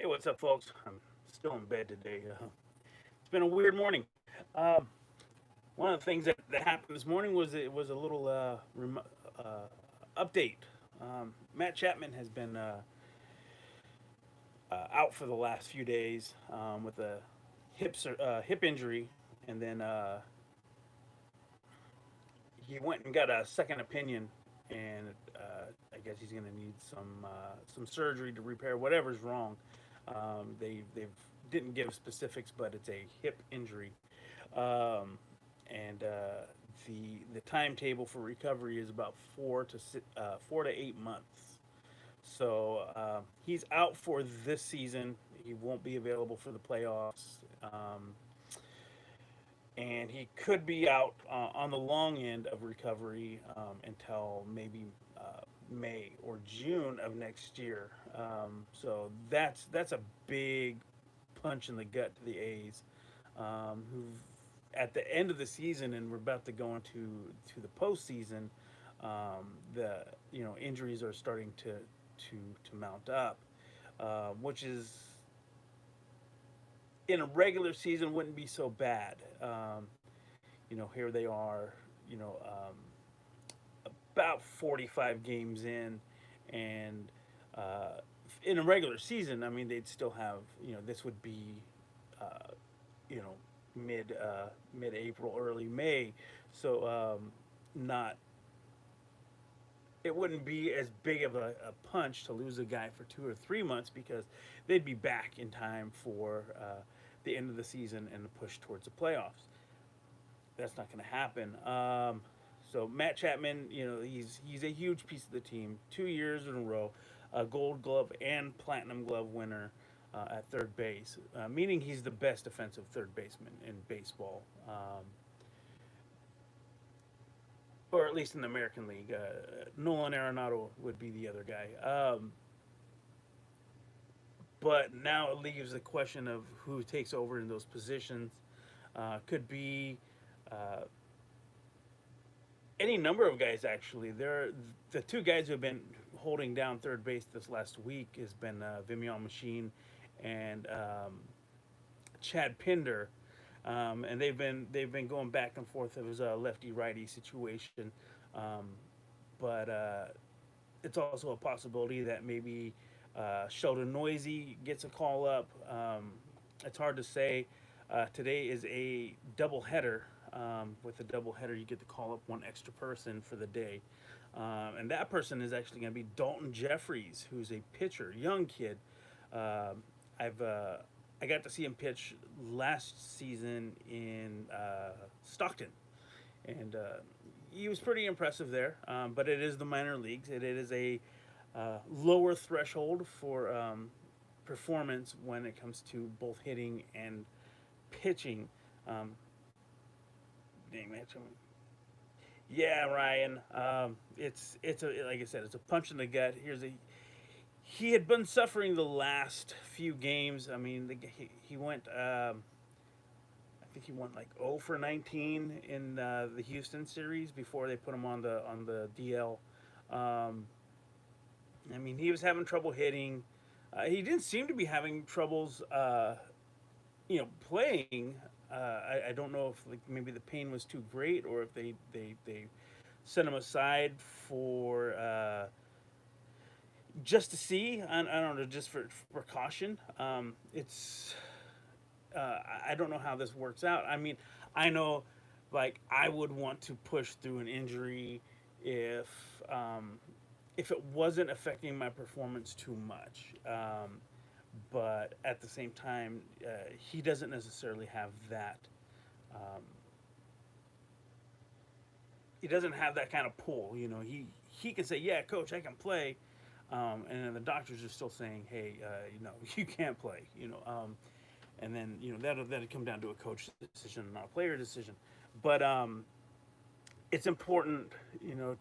Hey, what's up, folks? I'm still in bed today. It's been a weird morning. Um, One of the things that happened this morning was it was a little update. Matt Chapman has been out for the last few days with a hip injury, and then he went and got a second opinion, and I guess he's going to need some surgery to repair whatever's wrong. They've didn't give specifics, but it's a hip injury, um, and the timetable for recovery is about 4 to 8 months. So he's out for this season. He won't be available for the playoffs. And he could be out on the long end of recovery until maybe May or June of next year. So that's a big punch in the gut to the A's, who've at the end of the season, and we're about to go into the postseason. The injuries are starting to mount up, which is in a regular season wouldn't be so bad. Here they are, you know, about 45 games in, and uh, in a regular season, I mean, they'd still have, this would be, uh, you know, mid April, early May, so not it wouldn't be as big of a punch to lose a guy for 2 or 3 months because they'd be back in time for the end of the season and the push towards the playoffs. That's not going to happen. So Matt Chapman, he's a huge piece of the team. 2 years in a row, a Gold Glove and Platinum Glove winner at third base, meaning he's the best defensive third baseman in baseball, or at least in the American League. Nolan Arenado would be the other guy. But now it leaves the question of who takes over in those positions. Could be uh, any number of guys, actually. The two guys who have been holding down third base this last week has been Vimion Machine and Chad Pinder, and they've been going back and forth. It was a lefty righty situation, um, but it's also a possibility that maybe Sheldon Noisy gets a call up. It's hard to say. Today is a double header. With a double header, you get to call up one extra person for the day, and that person is actually going to be Dalton Jeffries, who's a pitcher, young kid. Um I've I got to see him pitch last season in Stockton, and he was pretty impressive there. But it is the minor leagues. It is a lower threshold for performance when it comes to both hitting and pitching. Um, Dang, man. Yeah, Ryan. It's a like I said, it's a punch in the gut. He had been suffering the last few games. I mean, he went. I think he went like 0 for 19 in the Houston series before they put him on the DL. Um, I mean, he was having trouble hitting. He didn't seem to be having troubles, playing. I don't know if like maybe the pain was too great or if they sent him aside for just to see. I don't know, just for precaution. It's I don't know how this works out. I mean, I know, like I would want to push through an injury if um, if it wasn't affecting my performance too much. But at the same time, he doesn't necessarily have that. Um, he doesn't have that kind of pull. He can say, "Yeah, coach, I can play," and then the doctors are still saying, "Hey, you can't play." And then that'll come down to a coach decision, not a player decision. But it's important,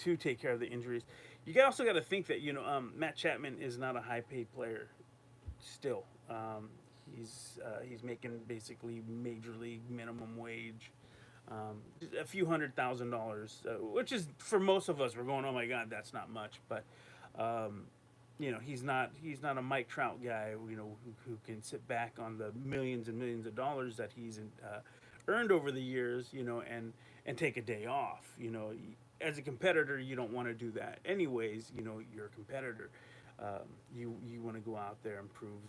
to take care of the injuries. You also got to think that Matt Chapman is not a high paid player still. He's making basically major league minimum wage, a few $100,000, which is for most of us we're going, oh my god, that's not much, but he's not a Mike Trout guy, who can sit back on the millions and millions of dollars that he's earned over the years, and take a day off. As a competitor, you don't want to do that anyways. You're a competitor. You want to go out there and prove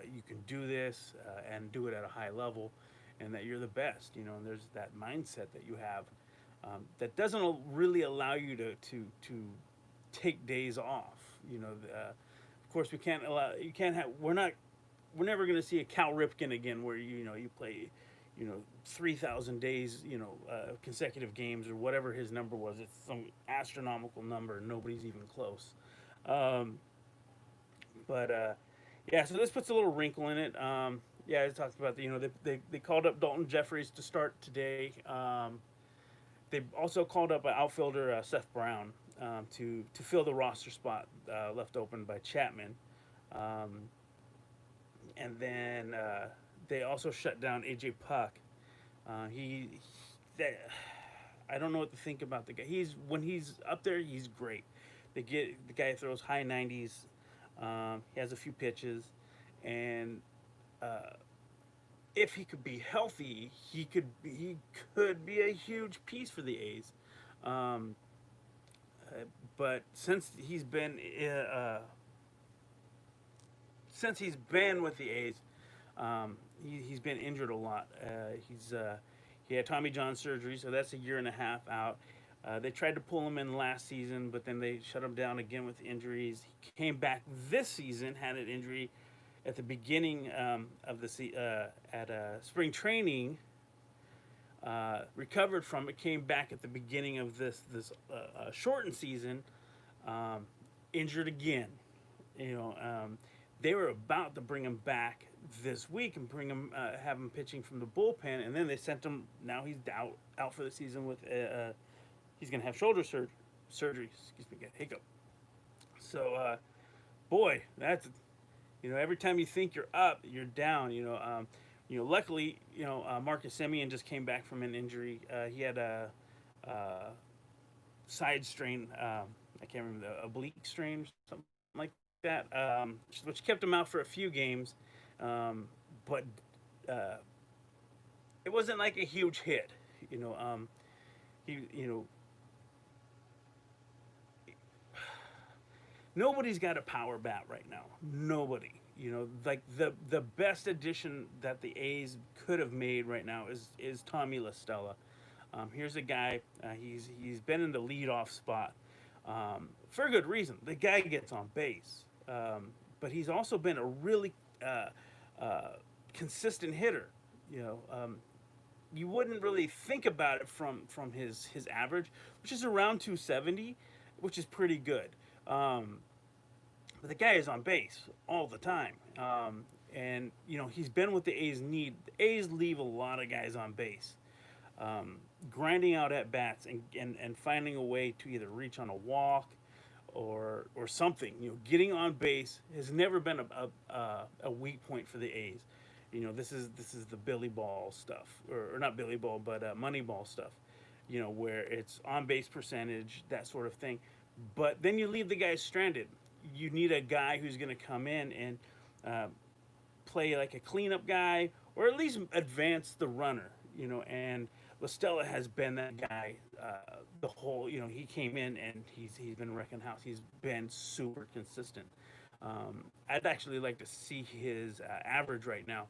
you can do this, and do it at a high level, and that you're the best. And there's that mindset that you have, that doesn't really allow you to take days off. Of course, we can't allow. You can't have. We're never going to see a Cal Ripken again, where you play, 3,000 days, consecutive games, or whatever his number was. It's some astronomical number. Nobody's even close. Um, but yeah, so this puts a little wrinkle in it. Yeah, I talked about they called up Dalton Jeffries to start today. They also called up an outfielder, Seth Brown, to fill the roster spot left open by Chapman. Um, and then they also shut down AJ Puck. He, that, I don't know what to think about the guy. When he's up there, he's great. The guy throws high 90s. He has a few pitches, and uh, if he could be healthy, he could be a huge piece for the A's. Um, but since he's been with the A's, he's been injured a lot. He had Tommy John surgery, so that's a year and a half out. They tried to pull him in last season, but then they shut him down again with injuries. He came back this season, had an injury at the beginning of at spring training. Recovered from it, came back at the beginning of this shortened season, um, injured again. You know, they were about to bring him back this week and have him pitching from the bullpen, and then they sent him. Now he's out for the season with he's gonna have shoulder surgery. Excuse me, get hiccup. So, boy, that's every time you think you're up, you're down. Luckily, Marcus Semien just came back from an injury. He had a side strain. I can't remember, the oblique strain, something like that, which kept him out for a few games. But uh, it wasn't like a huge hit. You know, he, nobody's got a power bat right now. Nobody. Like the best addition that the A's could have made right now is Tommy Lestella. Here's a guy. He's been in the leadoff spot for a good reason. The guy gets on base, but he's also been a really uh, consistent hitter. You know, you wouldn't really think about it from his average, which is around 270, which is pretty good. Um, but the guy is on base all the time. And he's been with the A's need. The A's leave a lot of guys on base, grinding out at bats and finding a way to either reach on a walk or something. Getting on base has never been a weak point for the A's. This is the Billy Ball stuff, or not Billy Ball, but Moneyball stuff. Where it's on base percentage, that sort of thing. But then you leave the guys stranded. You need a guy who's going to come in and uh, play like a cleanup guy, or at least advance the runner. And Lestella has been that guy the whole. He came in and he's been wrecking house. He's been super consistent. I'd actually like to see his average right now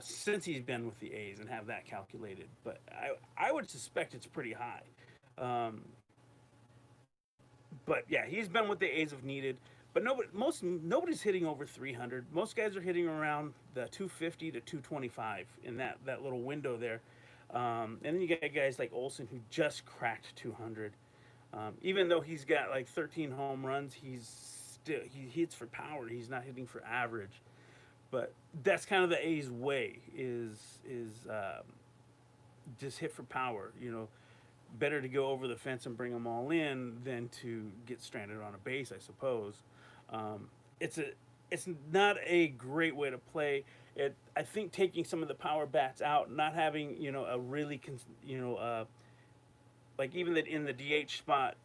since he's been with the A's and have that calculated. But I would suspect it's pretty high. Um, but yeah, he's been with the A's if needed. But nobody's hitting over 300. Most guys are hitting around the 250 to 225 in that little window there. And then you got guys like Olson who just cracked 200. Even though he's got like 13 home runs, he hits for power. He's not hitting for average. But that's kind of the A's way is just hit for power. Better to go over the fence and bring them all in than to get stranded on a base, I suppose. Um, it's not a great way to play. I think taking some of the power bats out, not having a really like even that in the DH spot,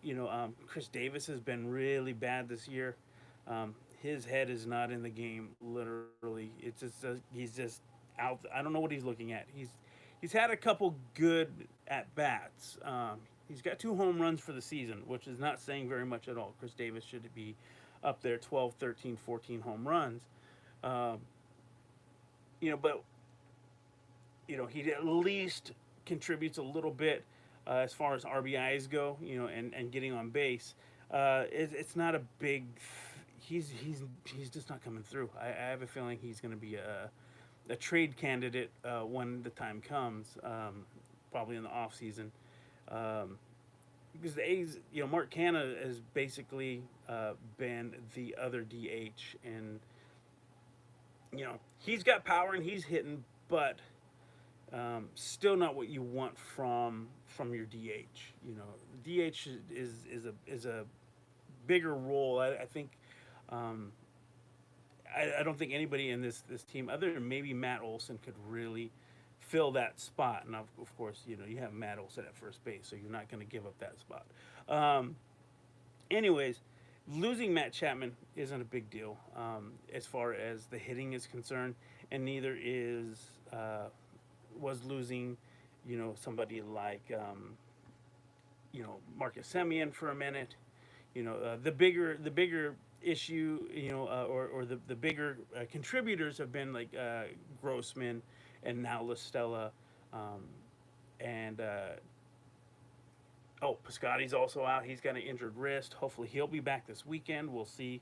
Chris Davis has been really bad this year. His head is not in the game. Literally, it's just he's just out. I don't know what he's looking at. He's had a couple good at bats. He's got 2 home runs for the season, which is not saying very much at all. Chris Davis should be up there 12, 13, 14 home runs. Um, but he at least contributes a little bit as far as RBIs go, and getting on base. It's not a big. He's just not coming through. I have a feeling he's going to be a trade candidate when the time comes, probably in the off season. Because the A's, Mark Canha has basically been the other DH, and he's got power and he's hitting, but still not what you want from your DH. DH is a bigger role. I think. I don't think anybody in this team, other than maybe Matt Olson, could really fill that spot. And of course, you have Matt Olson at first base, so you're not going to give up that spot. Anyways, losing Matt Chapman isn't a big deal as far as the hitting is concerned, and neither was losing, somebody like Marcus Semien for a minute. The bigger issue, or the bigger contributors have been like Grossman and now Lestella, and Piscotty's also out. He's got an injured wrist. Hopefully he'll be back this weekend. We'll see.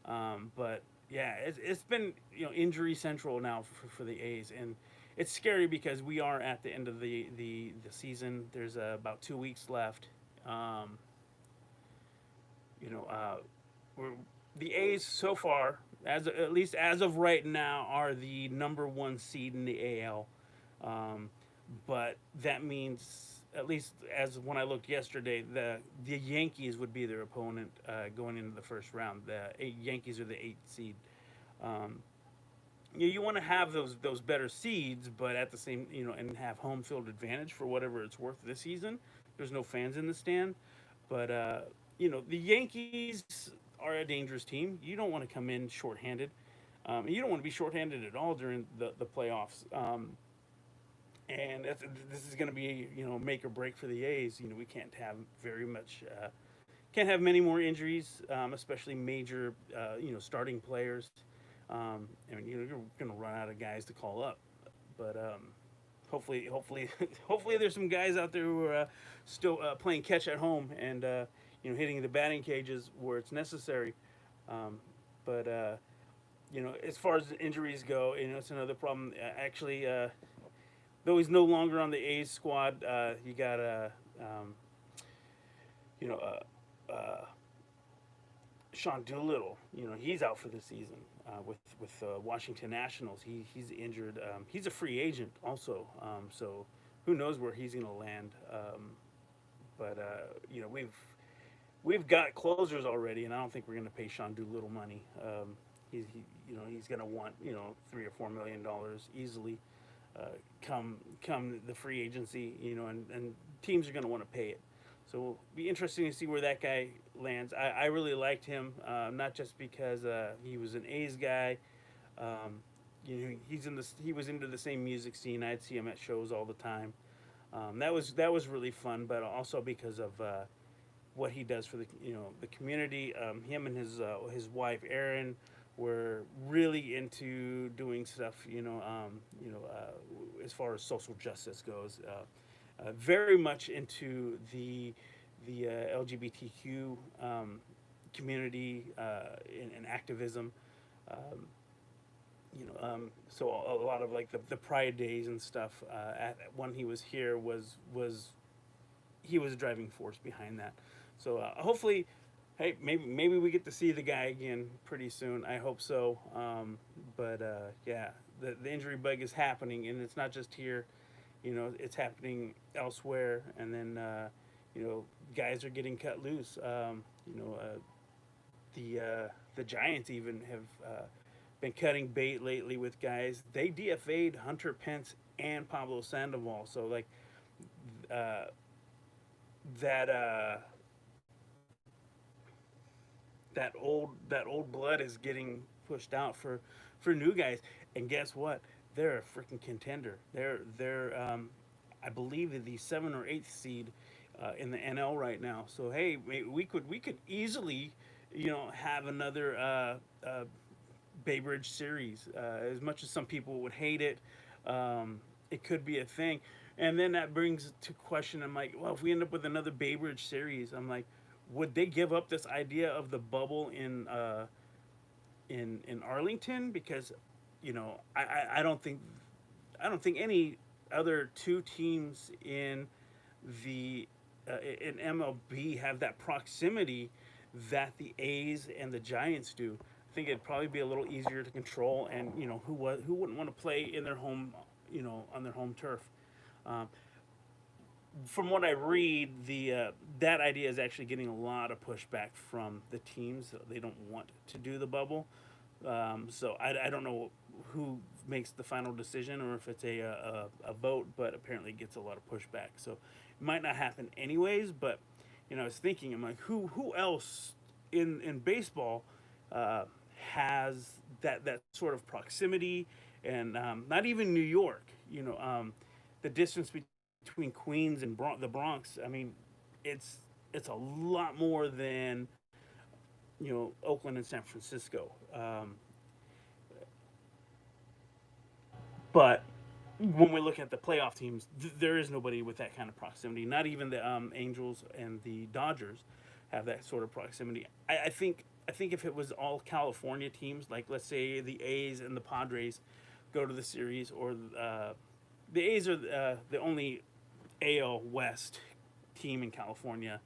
But yeah, it's been injury central now for the A's, and it's scary because we are at the end of the season. There's about 2 weeks left. We're, the A's so far, at least as of right now, are the number 1 seed in the AL. But that means, at least as when I looked yesterday, the Yankees would be their opponent going into the first round. The Yankees are the 8th seed. You want to have those better seeds, but at the same, and have home field advantage for whatever it's worth this season. There's no fans in the stand, but the Yankees are a dangerous team. You don't want to come in shorthanded. You don't want to be shorthanded at all during the playoffs. And this is going to be make or break for the A's. We can't have can't have many more injuries, especially major starting players. You're going to run out of guys to call up. But hopefully, hopefully there's some guys out there who are still playing catch at home and hitting the batting cages where it's necessary. But as far as injuries go, it's another problem. Actually, though he's no longer on the A's squad, you got Sean Doolittle. He's out for the season with Washington Nationals. He's injured. He's a free agent also. So who knows where he's going to land? But we've got closers already, and I don't think we're going to pay Sean Doolittle money. He's going to want $3 or $4 million easily. Come the free agency, and teams are going to want to pay it. So it'll be interesting to see where that guy lands. I really liked him, not just because he was an A's guy. He was into the same music scene. I'd see him at shows all the time. That was really fun, but also because of what he does for the community. Him and his wife Erin were really into doing stuff, as far as social justice goes. Very much into the LGBTQ community and activism. So a lot of like the Pride Days and stuff. When he was here, he was a driving force behind that. So hopefully, hey, maybe we get to see the guy again pretty soon. I hope so. But yeah, the injury bug is happening, and it's not just here. It's happening elsewhere, and then guys are getting cut loose. The Giants even have been cutting bait lately with guys. They DFA'd Hunter Pence and Pablo Sandoval, so like that that old blood is getting pushed out for new guys. And guess what? They're a freaking contender. They're I believe they're the 7th or 8th seed in the NL right now. So hey, we could easily, have another Bay Bridge series. As much as some people would hate it, it could be a thing. And then that brings to question. I'm like, well, if we end up with another Bay Bridge series, I'm like, would they give up this idea of the bubble in Arlington? Because I don't think any other two teams in MLB have that proximity that the A's and the Giants do. I think it'd probably be a little easier to control, and who wouldn't want to play in their home, on their home turf. Um, from what I read, the that idea is actually getting a lot of pushback from the teams. They don't want to do the bubble. So I don't know who makes the final decision or if it's a vote, but apparently it gets a lot of pushback. So it might not happen anyways. But I was thinking, I'm like, who else in baseball uh, has that sort of proximity, and not even New York. The distance between Queens and the Bronx. I mean, it's it's a lot more than Oakland and San Francisco. But when we look at the playoff teams, there is nobody with that kind of proximity. Not even the Angels and the Dodgers have that sort of proximity. I think if it was all California teams, like let's say the A's and the Padres go to the series, or the A's are the only AL West team in California,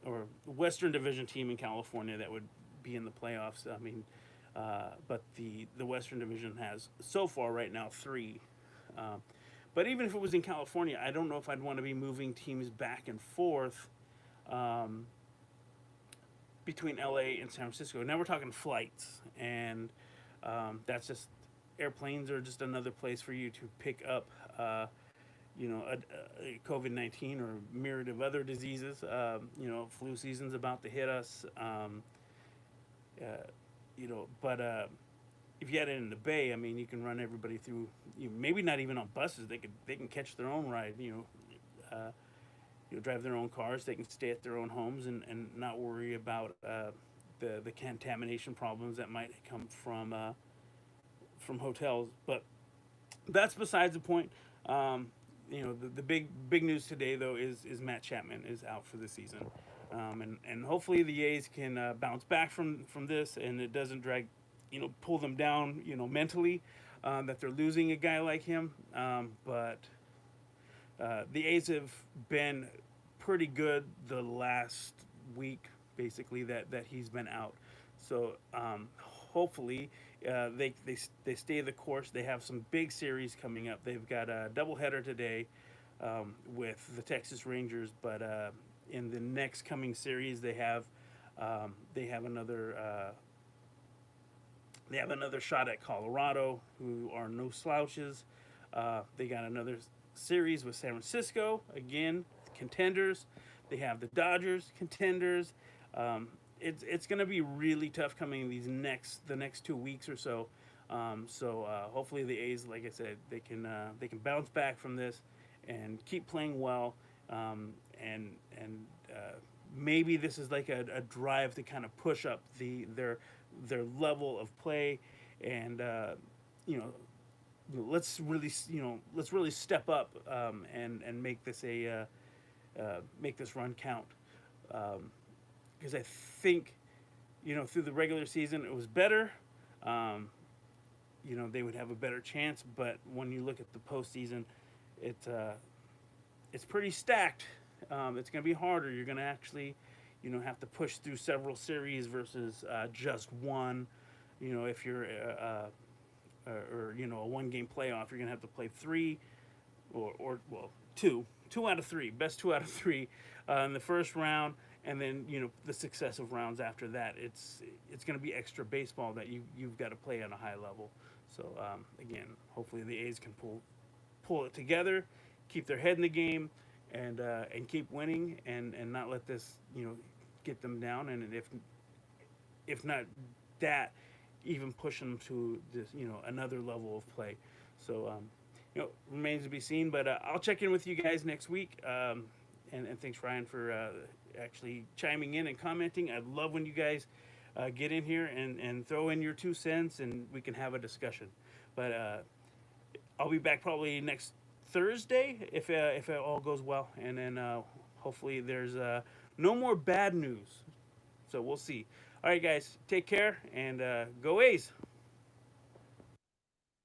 or Western Division team in California that would be in the playoffs. I mean, but the Western Division has so far right now three. Um, but even if it was in California, I don't know if I'd want to be moving teams back and forth um, between LA and San Francisco. Now we're talking flights, and that's just airplanes are just another place for you to pick up. A COVID-19 or myriad of other diseases. Flu season's about to hit us. Uh, but if you had it in the Bay, I mean, you can run everybody through. Maybe not even on buses. They can catch their own ride. Drive their own cars. They can stay at their own homes and not worry about the contamination problems that might come from hotels. But that's besides the point. The big news today though is Matt Chapman is out for the season, and hopefully the A's can bounce back from this, and it doesn't pull them down, mentally, that they're losing a guy like him. But the A's have been pretty good the last week, basically that he's been out. So hopefully they stay the course. They have some big series coming up. They've got a doubleheader today with the Texas Rangers, but in the next coming series they have another shot at Colorado, who are no slouches. They got another series with San Francisco, again, contenders. They have the Dodgers, contenders. It's going to be really tough coming the next 2 weeks or so. So hopefully the A's, like I said, they can bounce back from this and keep playing well. And maybe this is like a drive to kind of push up their level of play, and you know let's really step up, and make this run count, because I think through the regular season it was better. Um, they would have a better chance, but when you look at the postseason, it's pretty stacked. It's going to be harder. You're going to actually have to push through several series versus just one. If you're or a one game playoff, you're going to have to play three, or well, two out of three, best two out of three in the first round, and then the successive rounds after that. It's going to be extra baseball that you've got to play at a high level. So again, hopefully the A's can pull it together, keep their head in the game, and keep winning, and not let this get them down. And if not that, even push them to this, another level of play. So, remains to be seen. But I'll check in with you guys next week. And thanks, Ryan, for actually chiming in and commenting. I love when you guys get in here and throw in your 2 cents, and we can have a discussion. But I'll be back probably next Thursday if it all goes well, and then hopefully there's no more bad news. So we'll see. All right, guys, take care and go A's.